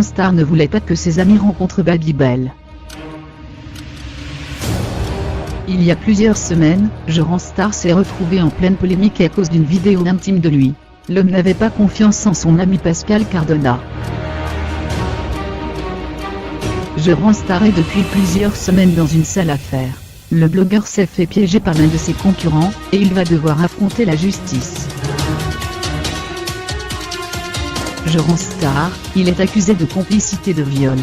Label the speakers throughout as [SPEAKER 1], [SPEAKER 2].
[SPEAKER 1] Star ne voulait pas que ses amis rencontrent Babybel. Il y a plusieurs semaines, Star s'est retrouvé en pleine polémique à cause d'une vidéo intime de lui. L'homme n'avait pas confiance en son ami Pascal Cardona. Star est depuis plusieurs semaines dans une sale affaire. Le blogueur s'est fait piéger par l'un de ses concurrents, et il va devoir affronter la justice. Star, il est accusé de complicité de viol.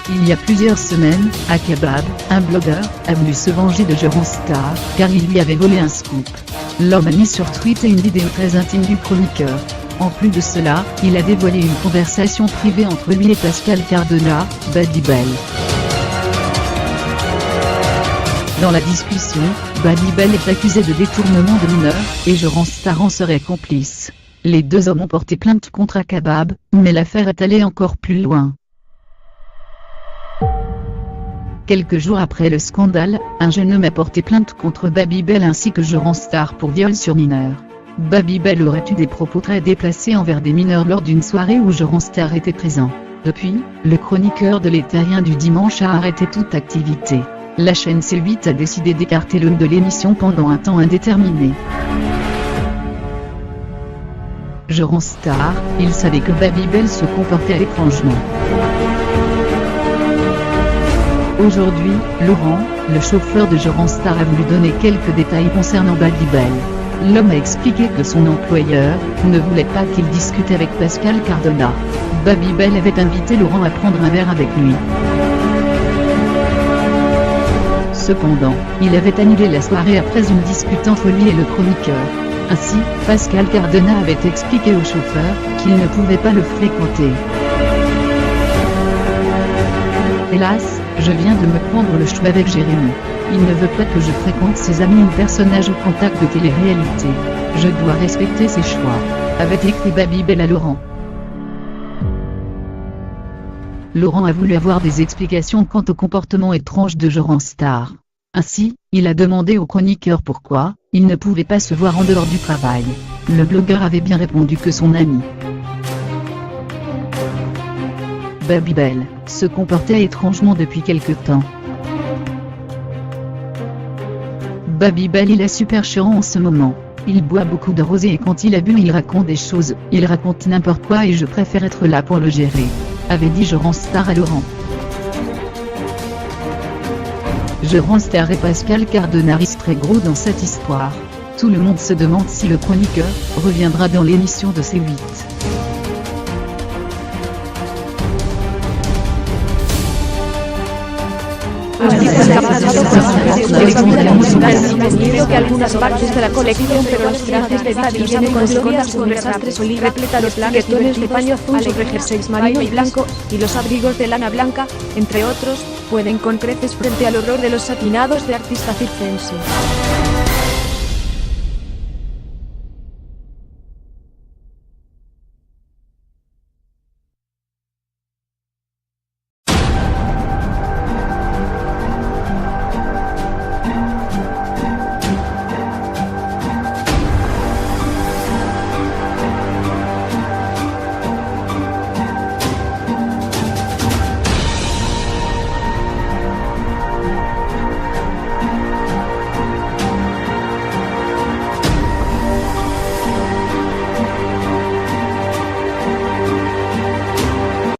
[SPEAKER 1] Il y a plusieurs semaines, Akabab, un blogueur, a voulu se venger de Star, car il lui avait volé un scoop. L'homme a mis sur Twitter une vidéo très intime du chroniqueur. En plus de cela, il a dévoilé une conversation privée entre lui et Pascal Cardona, Babybel. Dans la discussion, Babybel est accusé de détournement de mineurs, et Star en serait complice. Les deux hommes ont porté plainte contre Akabab, mais l'affaire est allée encore plus loin. Quelques jours après le scandale, un jeune homme a porté plainte contre Babybel ainsi que Star pour viol sur mineur. Babybel aurait eu des propos très déplacés envers des mineurs lors d'une soirée où Star était présent. Depuis, le chroniqueur de Les Terriens du dimanche a arrêté toute activité. La chaîne C8 a décidé d'écarter l'homme de l'émission pendant un temps indéterminé. Star, il savait que Babybel se comportait étrangement. Aujourd'hui, Laurent, le chauffeur de Star a voulu donner quelques détails concernant Babybel. L'homme a expliqué que son employeur ne voulait pas qu'il discute avec Pascal Cardona. Babybel avait invité Laurent à prendre un verre avec lui. Cependant, il avait annulé la soirée après une dispute entre lui et le chroniqueur. Ainsi, Pascal Cardona avait expliqué au chauffeur qu'il ne pouvait pas le fréquenter. Hélas, je viens de me prendre le chou avec Jérémy. Il ne veut pas que je fréquente ses amis ou personnages au contact de télé-réalité. Je dois respecter ses choix, avait écrit Babybel à Laurent. Laurent a voulu avoir des explications quant au comportement étrange de Star. Ainsi, il a demandé au chroniqueur pourquoi il ne pouvait pas se voir en dehors du travail. Le blogueur avait bien répondu que son ami Babybel se comportait étrangement depuis quelque temps. Babybel il est super chiant en ce moment. Il boit beaucoup de rosé et quand il a bu il raconte des choses, il raconte n'importe quoi et je préfère être là pour le gérer, avait dit Star à Laurent. Star et Pascal Cardona risquent très gros dans cette histoire. Tout le monde se demande si le chroniqueur reviendra dans l'émission de C8.
[SPEAKER 2] Tenido que algunas partes de la colección, pero los trajes de Baby vienen con historias con desastres oliva, repleta los plaquetones de paño azul sobre jerseys marino y blanco, y los abrigos de lana blanca, entre otros, pueden con creces frente al horror de los satinados de artista circense.